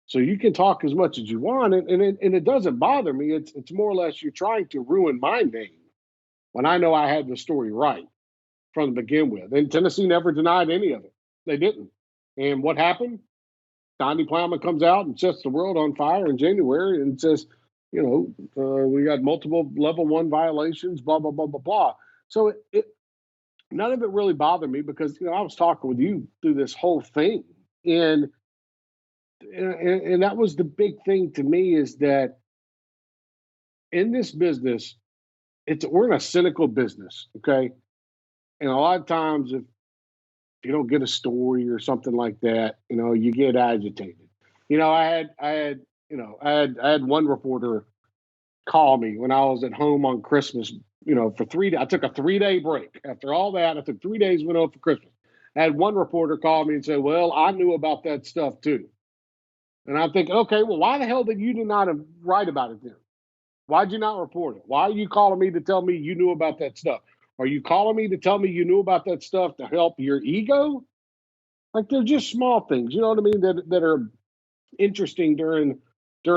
B: So you can talk as much as you want, and it doesn't bother me. It's more or less you're trying to ruin my name when I know I had the story right from the begin with. And Tennessee never denied any of it. They didn't. And what happened? Donnie Plowman comes out and sets the world on fire in January and says, we got multiple level 1 violations, blah, blah, blah, blah, blah. So none of it really bothered me, because, I was talking with you through this whole thing. And that was the big thing to me, is that in this business, we're in a cynical business, okay? And a lot of times, if you don't get a story or something like that, you get agitated. I had one reporter call me when I was at home on Christmas. For 3 days, I took a 3-day break. After all that, I took 3 days, went home for Christmas. I had one reporter call me and say, "Well, I knew about that stuff too." And I'm thinking, okay, well, why the hell did you not write about it then? Why'd you not report it? Why are you calling me to tell me you knew about that stuff? Are you calling me to tell me you knew about that stuff to help your ego? Like, they're just small things, you know what I mean, that are interesting during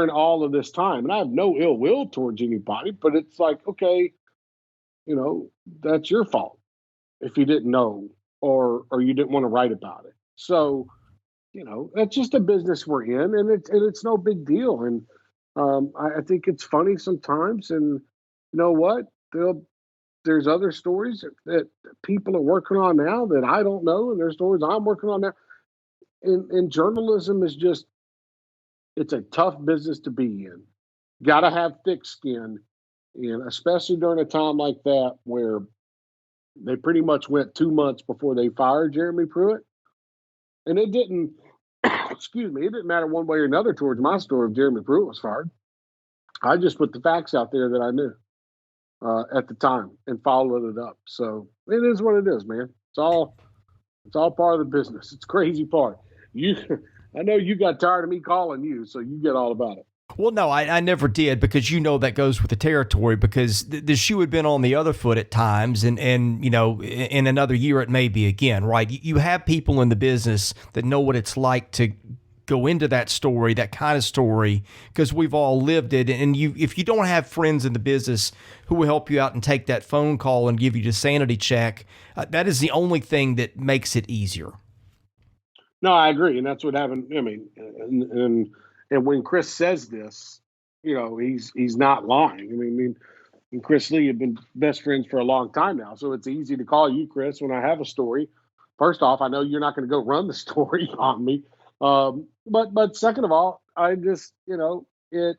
B: all of this time. And I have no ill will towards anybody, but it's like, okay, that's your fault if you didn't know, or you didn't want to write about it. So, that's just a business we're in, and it's no big deal. And I think it's funny sometimes. And you know what? There's other stories that people are working on now that I don't know, and there's stories I'm working on now. And journalism is just, it's a tough business to be in. Got to have thick skin, and especially during a time like that where they pretty much went 2 months before they fired Jeremy Pruitt, and it didn't. Excuse me, it didn't matter one way or another towards my story if Jeremy Pruitt was fired. I just put the facts out there that I knew at the time and followed it up. So it is what it is, man. It's all part of the business. It's crazy part. I know you got tired of me calling you, so you get all about it.
A: Well, no, I never did, because that goes with the territory, because the shoe had been on the other foot at times, and in another year it may be again, right? You have people in the business that know what it's like to go into that story, that kind of story, because we've all lived it. And if you don't have friends in the business who will help you out and take that phone call and give you the sanity check, that is the only thing that makes it easier.
B: No, I agree, and that's what happened. I mean, and when Chris says this, he's not lying. I mean, and Chris Lee have been best friends for a long time now, so it's easy to call you, Chris, when I have a story. First off, I know you're not going to go run the story on me, but second of all, I just, it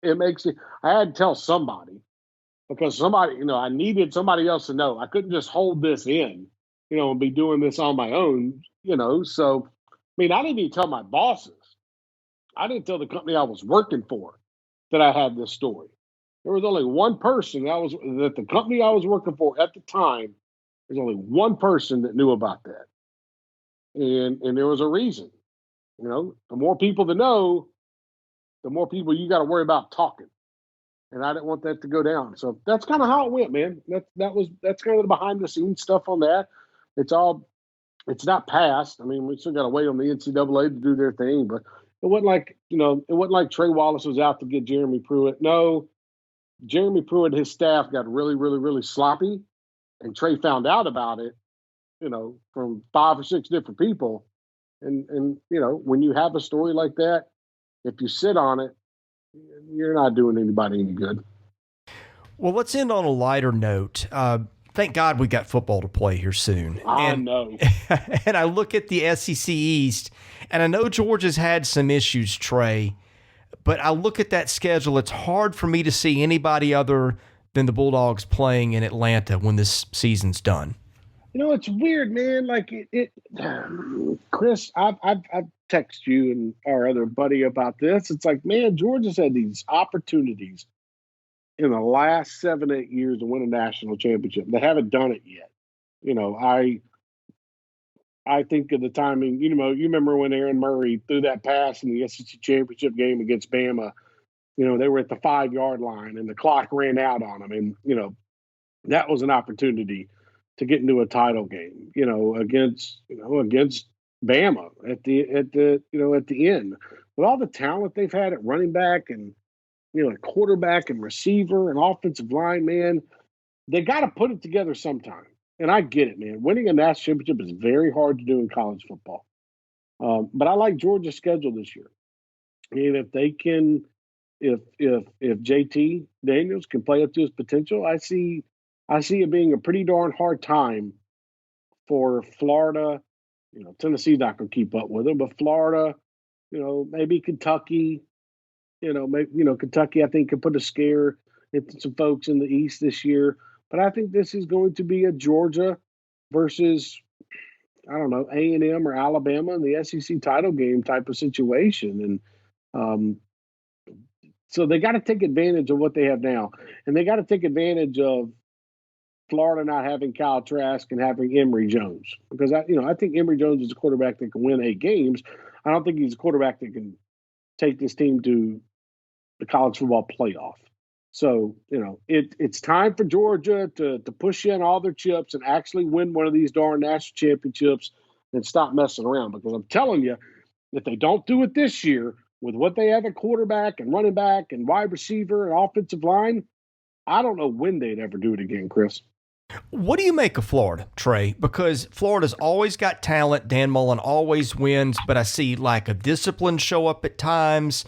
B: makes it. I had to tell somebody, because somebody, I needed somebody else to know. I couldn't just hold this in, and be doing this on my own, So, I mean, I didn't even tell my bosses. I didn't tell the company I was working for that I had this story. There was only one person that the company I was working for at the time. There's only one person that knew about that, and there was a reason. The more people to know, the more people you got to worry about talking. And I didn't want that to go down. So that's kind of how it went, man. That's kind of the behind the scenes stuff on that. It's all it's not passed. I mean, we still got to wait on the NCAA to do their thing, but it wasn't like Trey Wallace was out to get Jeremy Pruitt. No, Jeremy Pruitt and his staff got really, really, really sloppy, and Trey found out about it, from 5 or 6 different people. And when you have a story like that, if you sit on it, you're not doing anybody any good.
A: Well, let's end on a lighter note. Thank God we got football to play here soon.
B: I know.
A: And I look at the SEC East, and I know Georgia's had some issues, Trey, but I look at that schedule. It's hard for me to see anybody other than the Bulldogs playing in Atlanta when this season's done.
B: It's weird, man. Like Chris, I've texted you and our other buddy about this. It's like, man, Georgia's had these opportunities in the last 7, 8 years to win a national championship. They haven't done it yet. I think of the timing. You remember when Aaron Murray threw that pass in the SEC championship game against Bama. They were at the 5-yard line and the clock ran out on them, and that was an opportunity to get into a title game. Against Bama at the end, with all the talent they've had at running back and quarterback and receiver and offensive line, man, they got to put it together sometime. And I get it, man. Winning a national championship is very hard to do in college football. But I like Georgia's schedule this year. And if they can, if JT Daniels can play up to his potential, I see it being a pretty darn hard time for Florida. Tennessee's not going to keep up with them, but Florida, maybe Kentucky. Kentucky, I think, could put a scare into some folks in the East this year. But I think this is going to be a Georgia versus, I don't know, A&M or Alabama in the SEC title game type of situation. And so they got to take advantage of what they have now. And they got to take advantage of Florida not having Kyle Trask and having Emory Jones. Because, I think Emory Jones is a quarterback that can win 8 games. I don't think he's a quarterback that can take this team to the college football playoff. So, it's time for Georgia to push in all their chips and actually win one of these darn national championships and stop messing around. Because I'm telling you, if they don't do it this year with what they have at quarterback and running back and wide receiver and offensive line, I don't know when they'd ever do it again, Chris.
A: What do you make of Florida, Trey? Because Florida's always got talent. Dan Mullen always wins, but I see lack of discipline show up at times.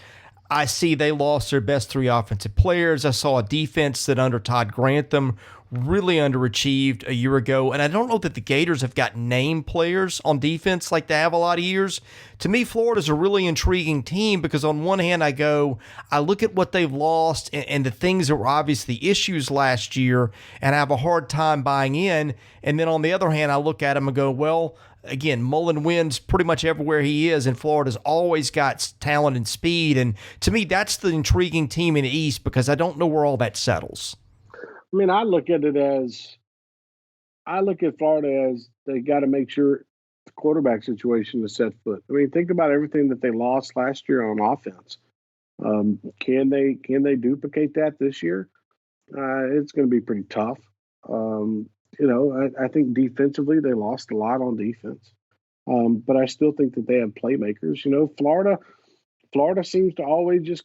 A: I see they lost their best 3 offensive players. I saw a defense that under Todd Grantham really underachieved a year ago. And I don't know that the Gators have got name players on defense like they have a lot of years. To me, Florida's a really intriguing team because on one hand, I look at what they've lost and the things that were obviously issues last year, and I have a hard time buying in. And then on the other hand, I look at them and go, well, again, Mullen wins pretty much everywhere he is, and Florida's always got talent and speed. And to me, that's the intriguing team in the East because I don't know where all that settles.
B: I mean, I look at Florida as they got to make sure the quarterback situation is set foot. I mean, think about everything that they lost last year on offense. Can they duplicate that this year? It's going to be pretty tough. I think defensively they lost a lot on defense, but I still think that they have playmakers. Florida seems to always just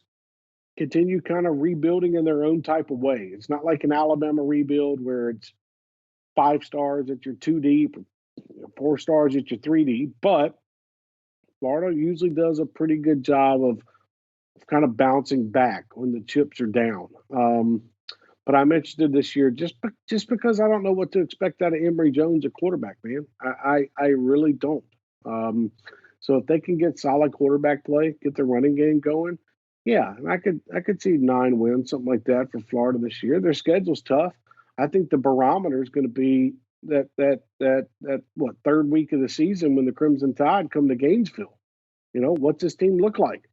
B: continue kind of rebuilding in their own type of way. It's not like an Alabama rebuild where it's 5 stars at your 2 deep, 4 stars at your 3 deep, but Florida usually does a pretty good job of kind of bouncing back when the chips are down. But I'm interested this year just because I don't know what to expect out of Emory Jones at quarterback, man. I really don't. So if they can get solid quarterback play, get their running game going, yeah, and I could see 9 wins, something like that for Florida this year. Their schedule's tough. I think the barometer is going to be that 3rd week of the season when the Crimson Tide come to Gainesville. What's this team look like?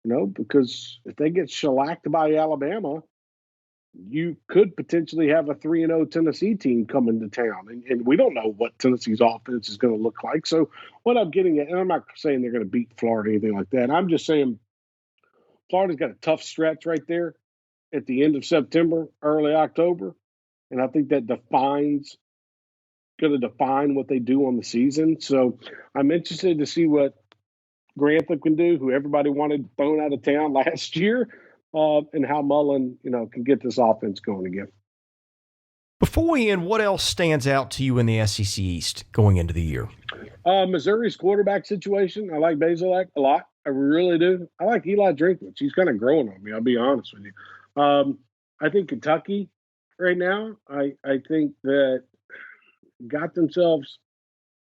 B: Because if they get shellacked by Alabama, you could potentially have a 3-0 Tennessee team come into town. And we don't know what Tennessee's offense is going to look like. So what I'm getting at, and I'm not saying they're going to beat Florida or anything like that. I'm just saying Florida's got a tough stretch right there at the end of September, early October. And I think that going to define what they do on the season. So I'm interested to see what Grantham can do, who everybody wanted thrown out of town last year, and how Mullen, can get this offense going again.
A: Before we end, what else stands out to you in the SEC East going into the year?
B: Missouri's quarterback situation. I like Bazelak a lot. I really do. I like Eli Drinkwitz. He's kind of growing on me, I'll be honest with you. I think Kentucky right now, I think that got themselves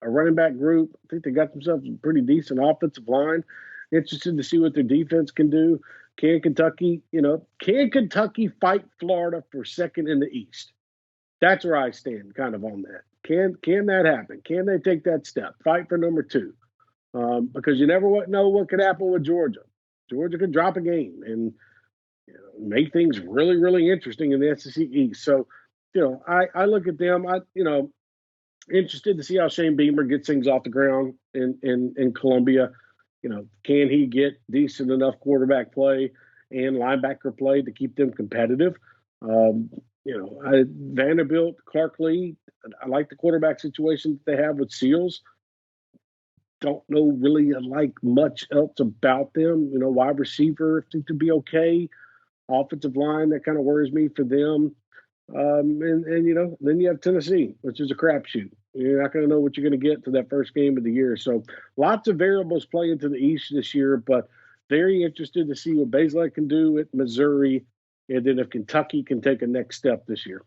B: a running back group. I think they got themselves a pretty decent offensive line. Interested to see what their defense can do. Can Kentucky fight Florida for second in the East? That's where I stand kind of on that. Can that happen? Can they take that step? Fight for number 2. Because you never know what could happen with Georgia. Georgia could drop a game and make things really, really interesting in the SEC East. So, I look at them. Interested to see how Shane Beamer gets things off the ground in Columbia. Can he get decent enough quarterback play and linebacker play to keep them competitive? Vanderbilt, Clark Lee, I like the quarterback situation that they have with Seals. Don't know really like much else about them. Wide receiver seems to be okay. Offensive line, that kind of worries me for them. Then you have Tennessee, which is a crapshoot. You're not going to know what you're going to get to that first game of the year. So lots of variables play into the East this year, but very interested to see what Bazelak can do at Missouri, and then if Kentucky can take a next step this year.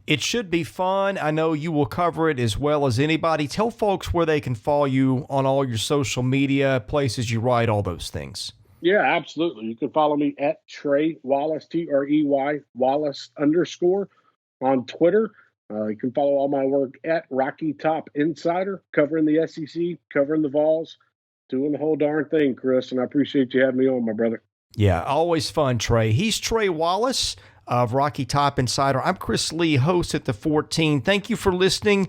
A: It should be fun. I know you will cover it as well as anybody. Tell folks where they can follow you on all your social media, places you write, all those things.
B: Yeah, absolutely. You can follow me at Trey Wallace, Trey Wallace _ on Twitter. You can follow all my work at Rocky Top Insider, covering the SEC, covering the Vols, doing the whole darn thing, Chris. And I appreciate you having me on, my brother.
A: Yeah, always fun, Trey. He's Trey Wallace of Rocky Top Insider. I'm Chris Lee, host at the 14. Thank you for listening.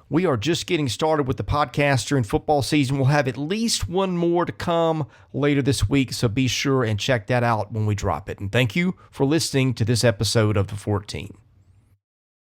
A: We are just getting started with the podcast during football season. We'll have at least one more to come later this week, so be sure and check that out when we drop it. And thank you for listening to this episode of the 14.